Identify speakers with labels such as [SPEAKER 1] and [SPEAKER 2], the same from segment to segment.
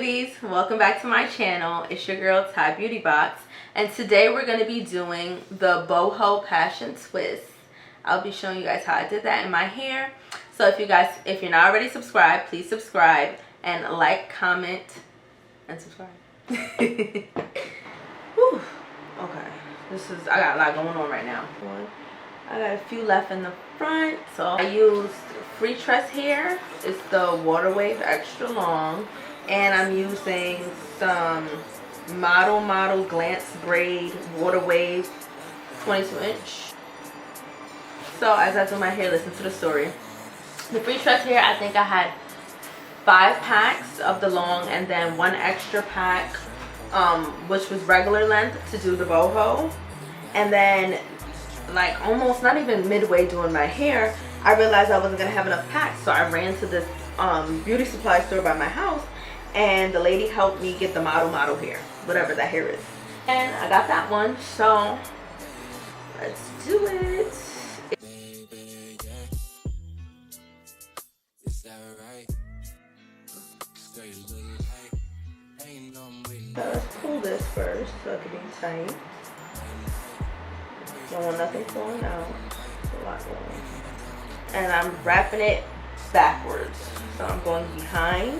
[SPEAKER 1] beauties, welcome back to my channel. It's your girl Ty Beauty Box, and today we're going to be doing the boho passion twist. I'll be showing you guys how I did that in my hair. So if you're not already subscribed, please subscribe and like, comment, and subscribe. Whew. Okay, I got a lot going on right now. I got a few left in the front. So I used free Tress hair. It's the water wave extra long, and I'm using some model glance braid water wave 22-inch. So as I do my hair, listen to the story. The free Tress hair, I think I had 5 packs of the long and then 1 extra pack, which was regular length to do the boho. And then like almost not even midway doing my hair, I realized I wasn't gonna have enough packs, so I ran to this beauty supply store by my house, and the lady helped me get the model hair, whatever that hair is, and I got that one. So let's do it. Let's pull this first so it can be tight. Don't want nothing flowing out. It's a lot going. And I'm wrapping it backwards. So I'm going behind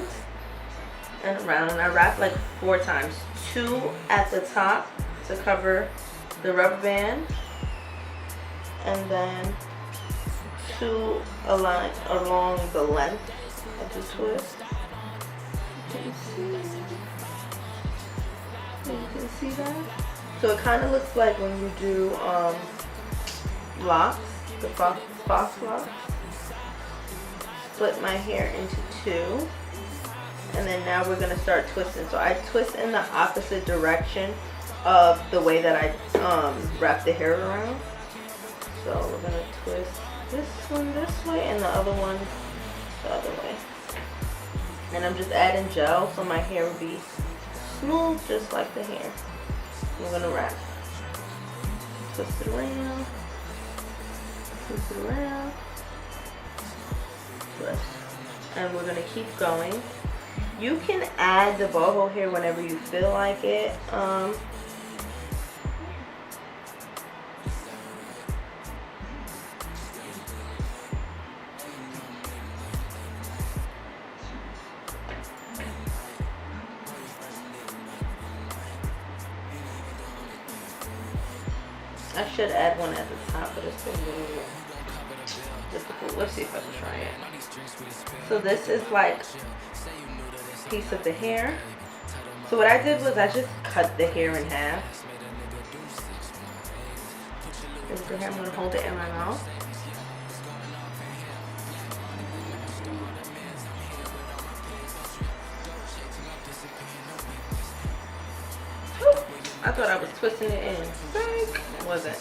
[SPEAKER 1] and around. And I wrap like 4 times. 2 at the top to cover the rubber band. And then 2 along the length of the twist. You can see that? So it kind of looks like when you do locks, the fox locks. Split my hair into 2, and then now we're gonna start twisting. So I twist in the opposite direction of the way that I wrap the hair around. So we're gonna twist this one this way and the other one the other way. And I'm just adding gel so my hair will be smooth just like the hair. We're gonna wrap. Twist it around. Twist it around. Twist. And we're gonna keep going. You can add the boho hair whenever you feel like it. I should add one at the top, but it's a little difficult. Let's see if I can try it. So this is like a piece of the hair. So what I did was I just cut the hair in half. Here's the hair. I'm going to hold it in my mouth. I thought I was twisting it in. It wasn't.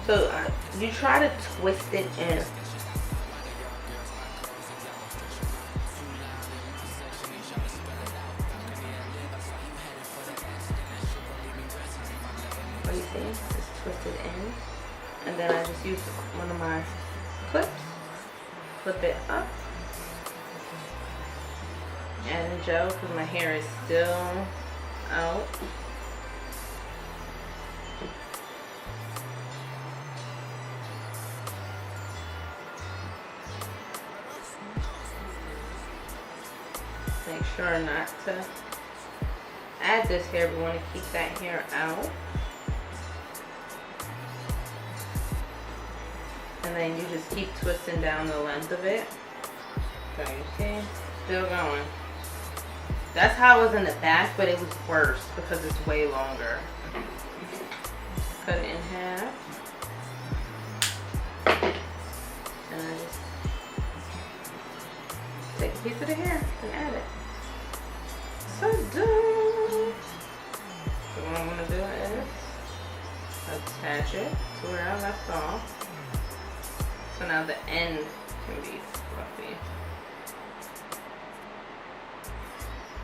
[SPEAKER 1] So you try to twist it in. What do you see? Just twist it in. And then I just use one of my clips. Flip it up. Add the gel because my hair is still out. Make sure not to add this hair. We want to keep that hair out. And then you just keep twisting down the length of it. So you see, still going. That's how it was in the back, but it was worse because it's way longer. Cut it in half. And I just take a piece of the hair and add it. So done. So what I'm going to do is attach it to where I left off. So now the end can be fluffy.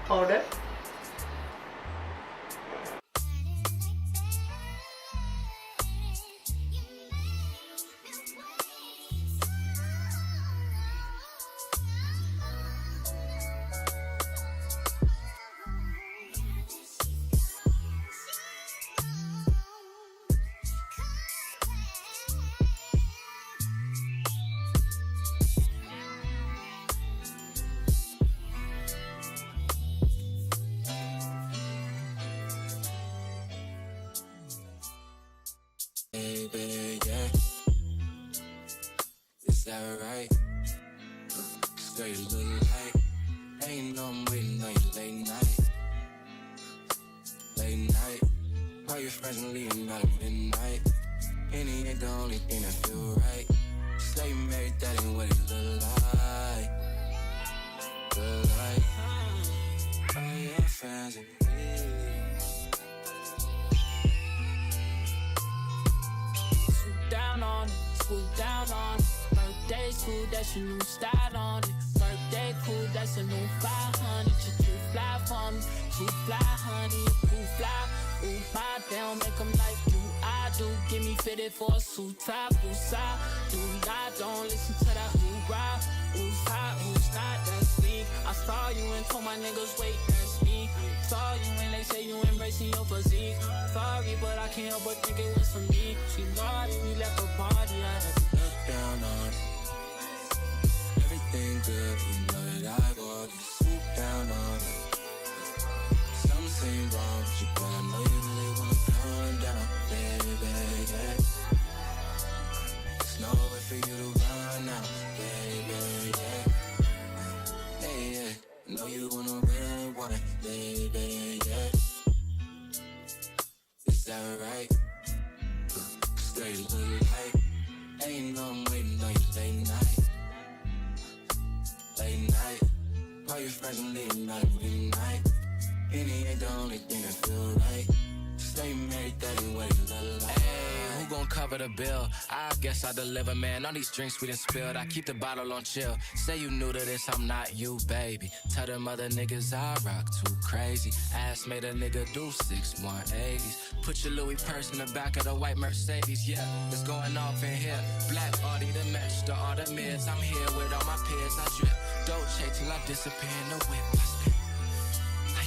[SPEAKER 1] Hold it.
[SPEAKER 2] Baby, yeah. Is that right? Straight look like. Ain't no I'm waiting on you late night. Late night. Call your friends and leave them out at midnight. Any ain't the only thing that feel right. Say you married, that ain't what it look like. Look like. All your friends and me.
[SPEAKER 3] Swoop down on it, swoop down on it. Birthday cool, that's your new style on it. Birthday cool, that's a new 500. You too fly for me, too fly, honey. Too fly, ooh, my damn, make them like you. I do, get me fitted for a suit top, who's I do not, don't listen to that hoorah. Who's hot, who's not, that's me. I saw you and told my niggas, wait, that's me. Saw you and they say you embracing your physique. Sorry, but I can't help but think it was for me. She naughty, we left a party, I had to look
[SPEAKER 2] Down on it. Everything good, you know that I want it. Swoop down on it. Something seem wrong with you, but I know you really wanna calm down, baby, yeah. There's no way for you to run now, baby, yeah. Hey, yeah. Know you wanna real one, baby, yeah. Is that right? Straight look like. Ain't no I'm waiting on you late night. Late night. Call your friends and leave them out at midnight. Any ain't the only thing that feel right. Say you married, that ain't what it look like.
[SPEAKER 4] Hey, who gon' cover the bill? I guess I deliver, man. All these drinks we done spilled, I keep the bottle on chill. Say you new to this, I'm not you, baby. Tell them other niggas I rock too crazy. Ass made a nigga do 6 180s. Put your Louis purse in the back of the white Mercedes, yeah. It's going off in here. Black Audi to match the Artemis. I'm here with all my peers, I drip. Dolce till I disappear in the whip, I spit.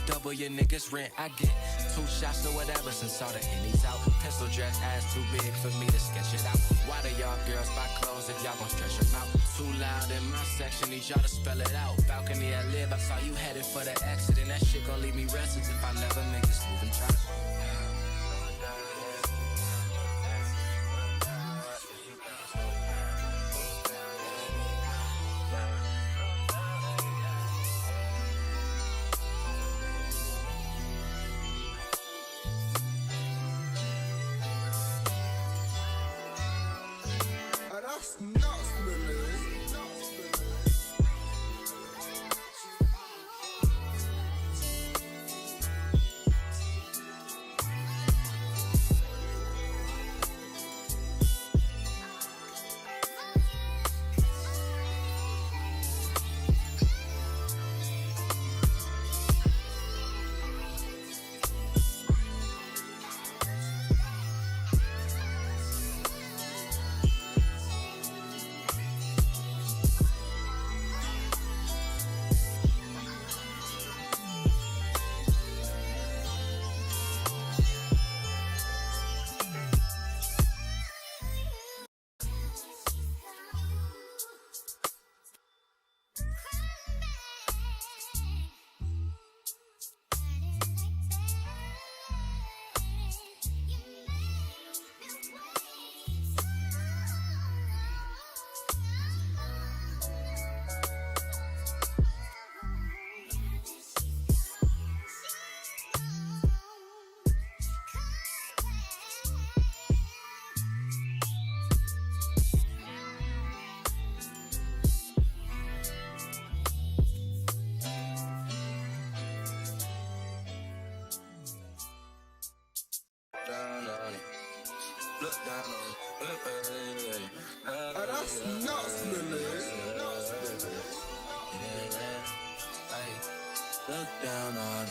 [SPEAKER 4] Double your niggas rent, I get 2 shots or whatever since all the Henny's out. Pencil dress, ass too big for me to sketch it out. Why do y'all girls buy clothes if y'all gon' stretch them out? Too loud in my section, need y'all to spell it out. Balcony I live, I saw you headed for the exit, and that shit gon' leave me restless if I never make this move and try.
[SPEAKER 5] That's nuts, Lily.
[SPEAKER 2] Down on it. Look down on it.
[SPEAKER 5] That's nuts, Lily.
[SPEAKER 2] Hey, look down on it.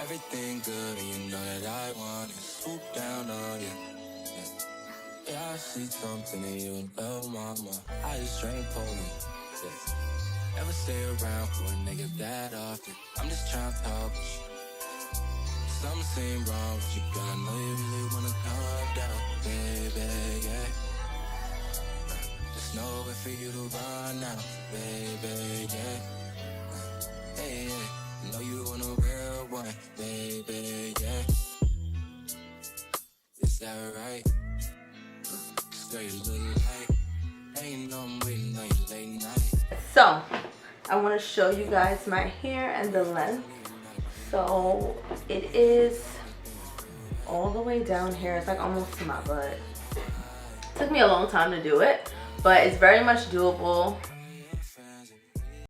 [SPEAKER 2] Everything good and you know that I want it. Swoop down on you. Yeah, I see something in you, little mama. I just drank Poland. Yeah. Ever stay around for a nigga that often? I'm just trying to talk with you. Something seem wrong with you, girl. I know you really wanna calm down, baby, yeah. There's nowhere for you to run now, baby, yeah. Hey, yeah. I know you want a real one, baby, yeah. Is
[SPEAKER 4] is that right? Girl, you look like, ain't no I'm waiting on you late night.
[SPEAKER 1] So I want to show you guys my hair and the length. So it is all the way down here. It's like almost to my butt. It took me a long time to do it, but it's very much doable.